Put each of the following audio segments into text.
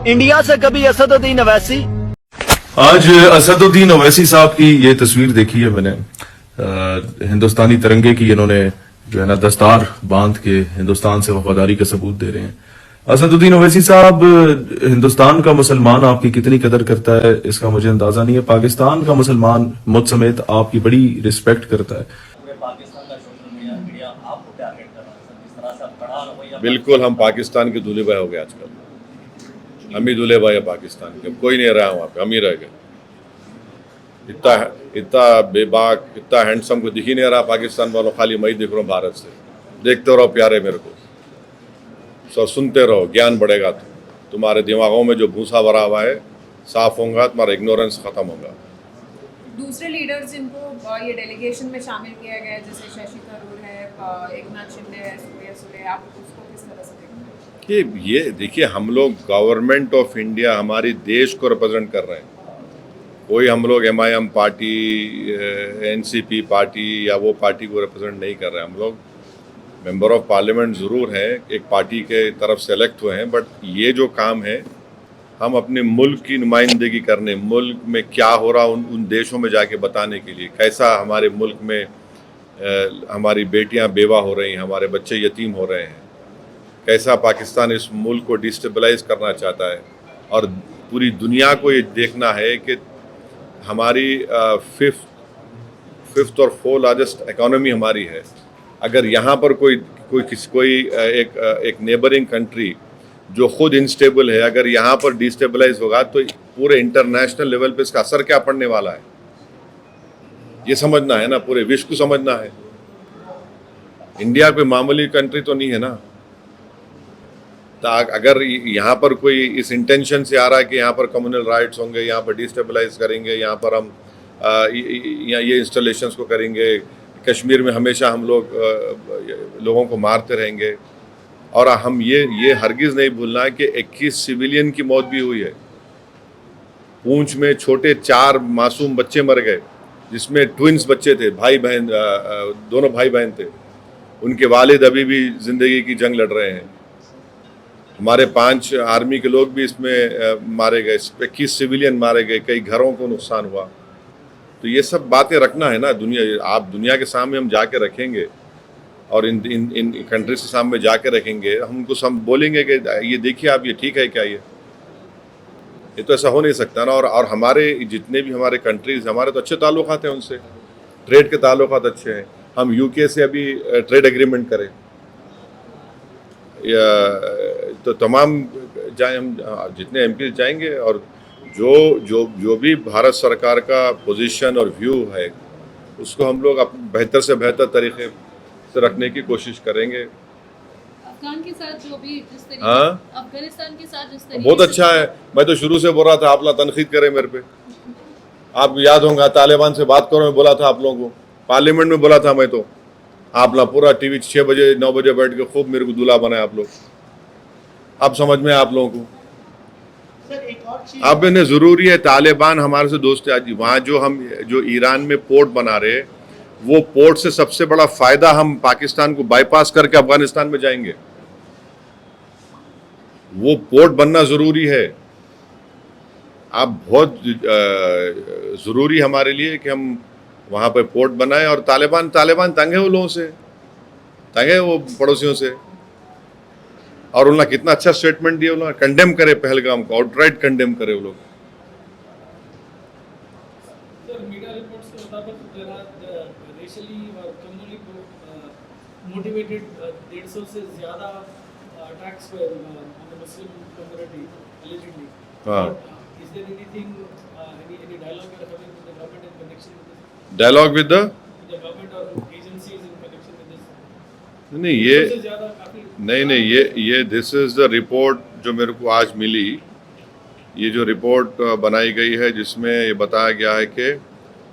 India से कभी असदुद्दीन अवैसी। आज असदुद्दीन ओवैसी साहब की ये तस्वीर देखी है मैंने। हिंदुस्तानी तिरंगे की इन्होंने जो है ना दस्तार बांध के हिंदुस्तान से वफादारी का सबूत दे रहे हैं। असदुद्दीन ओवैसी साहब, हिंदुस्तान का मुसलमान आपकी कितनी कदर करता है इसका मुझे अंदाजा नहीं है। पाकिस्तान का मुसलमान मुझ समेत आपकी बड़ी रिस्पेक्ट करता है। पाकिस्तान का सोशल मीडिया आपको टारगेट कर रहा है सर, जिस तरह से आप कड़ा रवैया। बिल्कुल, हम पाकिस्तान के दूल्हे भाई हो गए आजकल। हम ही दूल्हे भाई है पाकिस्तान के, कोई नहीं रहा वहाँ पे, हम ही रह गए। इतना बेबाक, इतना हैंडसम को दिख ही नहीं रहा पाकिस्तान वालों, खाली मैं ही दिख रहा हूँ भारत से। देखते रहो प्यारे मेरे को, सो सुनते रहो, ज्ञान बढ़ेगा। तुम्हारे दिमागों में जो भूसा भरा हुआ है साफ होगा, तुम्हारा इग्नोरेंस खत्म होगा। दूसरे लीडर्स जिनको ये डेलीगेशन में शामिल किया गया है, जैसे शशि थरूर है, एकनाथ शिंदे है, सुप्रिया सुले, आप उसको किस तरह से देखते हैं? ये देखिए, हम लोग गवर्नमेंट ऑफ इंडिया, हमारी देश को रिप्रेजेंट कर रहे हैं। कोई हम लोग MIM पार्टी, NCP पार्टी या वो पार्टी को रिप्रेजेंट नहीं कर रहे हैं। हम लोग मेंबर ऑफ पार्लियामेंट ज़रूर हैं, एक पार्टी के तरफ से इलेक्ट हुए हैं, बट ये जो काम है हम अपने मुल्क की नुमाइंदगी करने, मुल्क में क्या हो रहा उन देशों में जाके बताने के लिए, कैसा हमारे मुल्क में हमारी बेटियां बेवा हो रही हैं, हमारे बच्चे यतीम हो रहे हैं, कैसा पाकिस्तान इस मुल्क को डिस्टेबलाइज करना चाहता है। और पूरी दुनिया को ये देखना है कि हमारी फिफ्थ और 4th लार्जेस्ट इकोनॉमी हमारी है। अगर यहाँ पर कोई एक नेबरिंग कंट्री जो खुद इनस्टेबल है, अगर यहाँ पर डिस्टेबलाइज होगा तो पूरे इंटरनेशनल लेवल पे इसका असर क्या पड़ने वाला है, ये समझना है ना, पूरे विश्व को समझना है। इंडिया कोई मामूली कंट्री तो नहीं है ना। तो अगर यहाँ पर कोई इस इंटेंशन से आ रहा है कि यहाँ पर कम्युनल राइट्स होंगे, यहाँ पर डिस्टेबलाइज करेंगे, यहाँ पर हम ये इंस्टॉलेशंस को करेंगे, कश्मीर में हमेशा हम लोगों को मारते रहेंगे, और हम ये हरगिज़ नहीं भूलना है कि 21 सिविलियन की मौत भी हुई है। पूंछ में छोटे 4 मासूम बच्चे मर गए, जिसमें ट्विंस बच्चे थे, भाई बहन, दोनों भाई बहन थे। उनके वालिद अभी भी ज़िंदगी की जंग लड़ रहे हैं। हमारे 5 आर्मी के लोग भी इसमें मारे गए, 21 सिविलियन मारे गए, कई घरों को नुकसान हुआ। तो ये सब बातें रखना है ना, दुनिया के सामने हम जाके रखेंगे, और इन कंट्रीज के सामने जाके रखेंगे, हम उनको बोलेंगे कि ये देखिए आप, ये ठीक है क्या, ये तो ऐसा हो नहीं सकता ना। और हमारे जितने भी हमारे कंट्रीज, हमारे तो अच्छे ताल्लुकात हैं उनसे, ट्रेड के ताल्लुकात अच्छे हैं। हम UK से अभी ट्रेड एग्रीमेंट करें, तो तमाम जाए, हम जितने MP जाएंगे, और जो भी भारत सरकार का पोजीशन और व्यू है उसको हम लोग बेहतर से बेहतर तरीके से रखने की कोशिश करेंगे। अफगान के साथ जो भी जिस तरीके, अफगानिस्तान के साथ जिस तरीके बहुत अच्छा है। मैं तो शुरू से बोल रहा था आप लोग तनकीद करें मेरे पे। आप याद होगा तालिबान से बात करो, मैं बोला था आप लोगों को, पार्लियामेंट में बोला था मैं, तो आप लोग पूरा TV 6 बजे 9 बजे बैठ के खूब मेरे को दूल्हा बनाए आप लोग। अब समझ में आप लोगों को अब इन्हें ज़रूरी है, तालिबान हमारे से दोस्त है। आज वहाँ जो ईरान में पोर्ट बना रहे, वो पोर्ट से सबसे बड़ा फायदा हम पाकिस्तान को बाईपास करके अफगानिस्तान में जाएंगे। वो पोर्ट बनना ज़रूरी है। अब बहुत ज़रूरी हमारे लिए कि हम वहाँ पे पोर्ट बनाएं। और तालिबान तंग है वो लोगों से, तंग है वो पड़ोसियों से, और उन्होंने कितना अच्छा स्टेटमेंट दिया, उन्होंने कंडेम करे पहलगाम को, आउटराइट कंडेम करे वो लोग। मीडिया रिपोर्ट्स के मुताबिक रेशियली और कम्युनली मोटिवेटेड 150 से ज़्यादा अटैक्स हुए on the Muslim community allegedly. Is there anything, any dialogue you are having with the government in connection with this? Dialogue with the government or agencies in connection with this? नहीं, ये this is the report जो मेरे को आज मिली। ये जो report बनाई गई है, जिसमें ये बताया गया है कि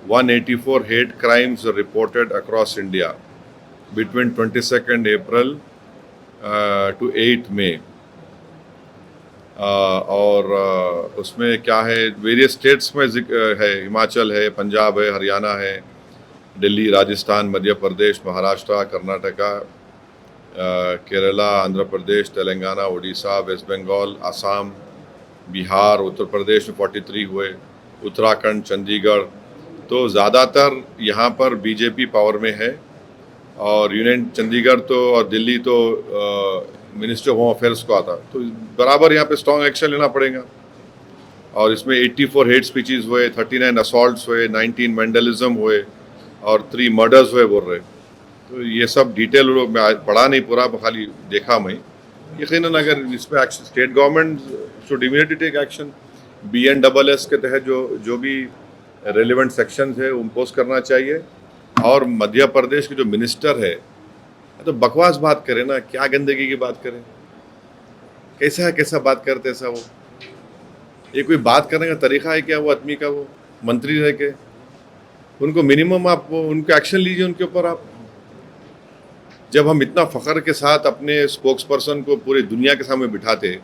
184 hate crimes reported across India between 22 April to 8 मई। और उसमें क्या है, वेरियस स्टेट्स में है, हिमाचल है, पंजाब है, हरियाणा है, दिल्ली, राजस्थान, मध्य प्रदेश, महाराष्ट्र, कर्नाटका, केरला, आंध्र प्रदेश, तेलंगाना, उड़ीसा, वेस्ट बंगाल, असम, बिहार, उत्तर प्रदेश में 43 हुए, उत्तराखंड, चंडीगढ़, तो ज़्यादातर यहाँ पर बीजेपी पावर में है। और यूनियन चंडीगढ़ तो और दिल्ली तो मिनिस्ट्री ऑफ होम अफेयर्स को आता, तो बराबर यहाँ पे स्ट्रॉन्ग एक्शन लेना पड़ेगा। और इसमें 84 हेट स्पीचेस हुए, 39 असॉल्ट्स हुए, 19 वैंडलिज्म हुए और 3 मर्डर्स हुए बोल रहे। तो ये सब डिटेल लोग मैं आज पढ़ा नहीं पूरा, खाली देखा मैं। यकीनन अगर इस पर action, state government should immediately take action. BNSS के तहत जो भी रेलिवेंट सेक्शंस है इम्पोज करना चाहिए। और मध्य प्रदेश के जो मिनिस्टर है तो बकवास बात करें ना, क्या गंदगी की बात करें, कैसा बात करते ऐसा वो, ये कोई बात करने का तरीका है क्या वो आदमी का? वो मंत्री रह के उनको मिनिमम आप उनके एक्शन लीजिए उनके ऊपर आप। जब हम इतना फख्र के साथ अपने स्पोक्स पर्सन को पूरी दुनिया के सामने बिठाते,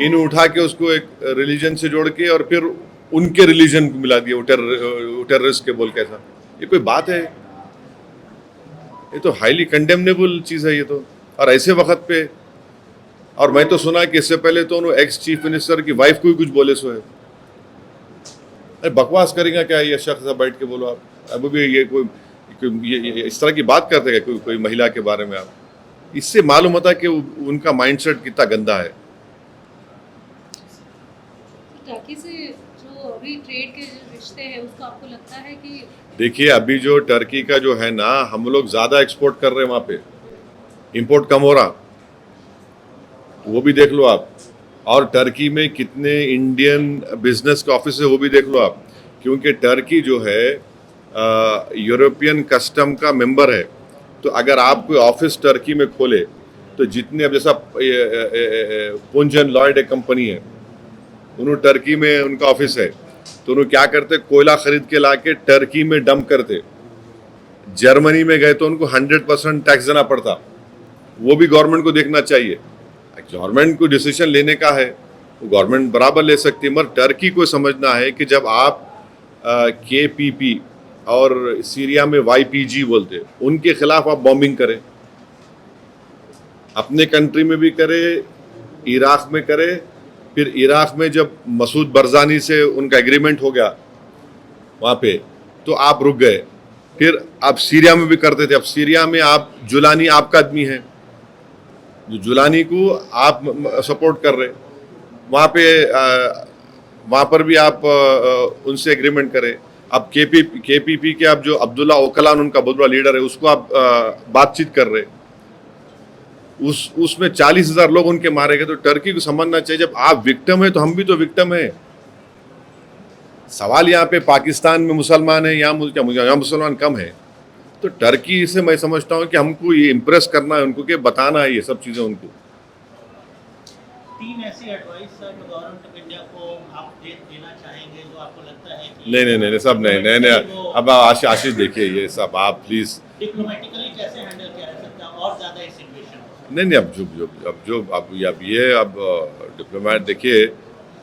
इन उठा के उसको एक रिलीजन से जोड़ के और फिर उनके रिलीजन को मिला दिया, टेररिस्ट के बोल के, ऐसा ये कोई बात है? ये तो हाईली कंडेमनेबल चीज़ है ये तो। और ऐसे वक्त पे, और मैं तो सुना कि इससे पहले तो उन्होंने एक्स चीफ मिनिस्टर की वाइफ को ही कुछ बोले सो है। अरे बकवास करेगा क्या ये शख्स? बैठ के बोलो आप, अब भी ये कोई ये इस तरह की बात करते हैं कोई महिला के बारे में आप? इससे मालूम होता है कि उनका माइंडसेट कितना गंदा है। टर्की से जो अभी ट्रेड के जो रिश्ते हैं उसको आपको लगता है कि देखिए अभी जो टर्की का जो है ना, हम लोग ज़्यादा एक्सपोर्ट कर रहे हैं वहाँ पे, इंपोर्ट कम हो रहा, वो भी देख लो आप। और टर्की में कितने इंडियन बिजनेस के ऑफिस है वो भी देख लो आप, क्योंकि टर्की जो है यूरोपियन कस्टम का मेंबर है। तो अगर आप कोई ऑफिस टर्की में खोले तो जितने, अब जैसा पुंजन लॉयड एक कंपनी है, उन्होंने टर्की में उनका ऑफिस है, तो उन्होंने क्या करते, कोयला खरीद के ला के टर्की में डंप करते। जर्मनी में गए तो उनको 100% टैक्स देना पड़ता। वो भी गवर्नमेंट को देखना चाहिए। गवर्नमेंट को डिसीजन लेने का है, वो गवर्नमेंट बराबर ले सकती है, मगर टर्की को समझना है कि जब आप KPP और सीरिया में YPG बोलते, उनके खिलाफ आप बॉम्बिंग करें, अपने कंट्री में भी करें, इराक में करें, फिर इराक में जब मसूद बरजानी से उनका एग्रीमेंट हो गया वहाँ पे, तो आप रुक गए। फिर आप सीरिया में भी करते थे। अब सीरिया में आप जुलानी आपका आदमी है, जो जुलानी को आप सपोर्ट कर रहे, वहाँ पर भी आप उनसे एग्रीमेंट करें। अब KPP के आप जो अब्दुल्ला ओकलान उनका बहुत बड़ा लीडर है, उसको आप बातचीत कर रहे, उसमें 40,000 लोग उनके मारे गए। तो टर्की को समझना चाहिए, जब आप विक्टिम है तो हम भी तो विक्टिम है। सवाल यहाँ पे पाकिस्तान में मुसलमान है, यहाँ मुसलमान कम है, तो टर्की से मैं समझता हूँ कि हमको ये इम्प्रेस करना है उनको, कि बताना है ये सब चीज़ें उनको। 3 ऐसी एडवाइस गवर्नमेंट ऑफ इंडिया को आप देना चाहेंगे जो आपको लगता है कि नहीं सब नहीं। अब आशीष देखिए, ये सब आप प्लीज डिप्लोमेटिकली कैसे हैंडल किया जा सकता है और ज़्यादा इस सिचुएशन को? नहीं अब ये डिप्लोमेट देखिए,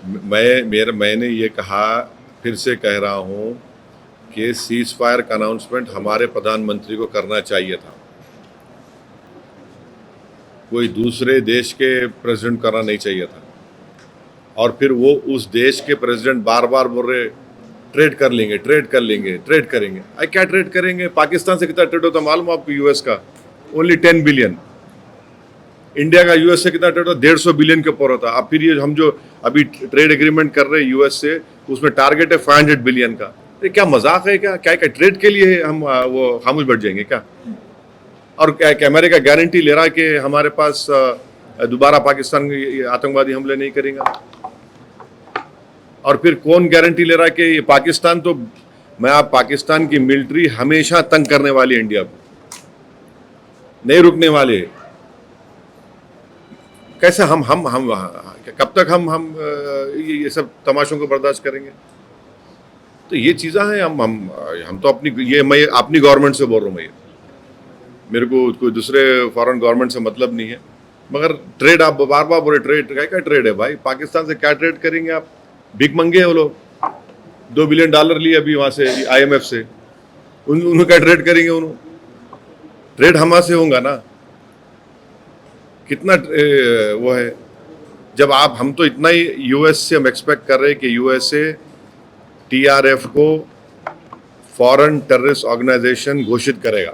मैंने ये कहा, फिर से कह रहा हूँ कि सीज फायर का अनाउंसमेंट हमारे प्रधानमंत्री को करना चाहिए था, कोई दूसरे देश के प्रेसिडेंट करना नहीं चाहिए था। और फिर वो उस देश के प्रेसिडेंट बार बार बोल रहे ट्रेड करेंगे। क्या ट्रेड करेंगे? पाकिस्तान से कितना ट्रेड होता मालूम आपको? US का ओनली 10 बिलियन। इंडिया का US से कितना ट्रेड होता? 150 बिलियन के ऊपर होता। अब फिर ये हम जो अभी ट्रेड एग्रीमेंट कर रहे हैं US से, उसमें टारगेट है 500 बिलियन का। ये क्या मजाक है क्या? ट्रेड के लिए हम वो खामोश बैठ जाएंगे क्या? और क्या अमेरिका गारंटी ले रहा है कि हमारे पास दोबारा पाकिस्तान आतंकवादी हमले नहीं करेगा? और फिर कौन गारंटी ले रहा है कि ये पाकिस्तान, तो पाकिस्तान की मिलिट्री हमेशा तंग करने वाली है इंडिया को, नहीं रुकने वाले। कैसे हम कब तक हम ये सब तमाशों को बर्दाश्त करेंगे? तो ये चीज़ें हैं। हम तो मैं अपनी गवर्नमेंट से बोल रहा हूँ, मैं मेरे को कोई दूसरे फॉरेन गवर्नमेंट से मतलब नहीं है। मगर ट्रेड आप बार बार बोले, क्या ट्रेड है भाई? पाकिस्तान से क्या ट्रेड करेंगे आप? भीख मंगे हैं वो लोग। $2 बिलियन लिए अभी वहाँ से IMF से, उन्होंने क्या ट्रेड करेंगे? उन्होंने ट्रेड हमारे से होगा ना, कितना वो है। जब आप हम तो इतना ही यूएस से हम एक्सपेक्ट कर रहे हैं कि यूएसए टीआरएफ को फॉरेन टेररिस्ट ऑर्गेनाइजेशन घोषित करेगा,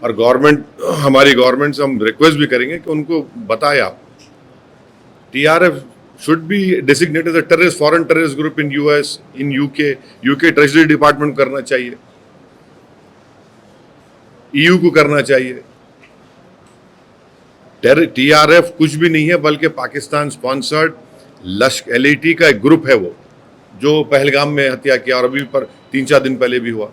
और गवर्नमेंट, हमारी गवर्नमेंट से हम रिक्वेस्ट भी करेंगे कि उनको बताए आप, TRF should be designated as a terrorist, foreign terrorist group in US, in UK treasury department करना चाहिए, EU को करना चाहिए। टीआरएफ कुछ भी नहीं है बल्कि पाकिस्तान स्पॉन्सर्ड LAT का एक ग्रुप है वो, जो पहलगाम में हत्या किया और अभी पर 3-4 दिन पहले भी हुआ।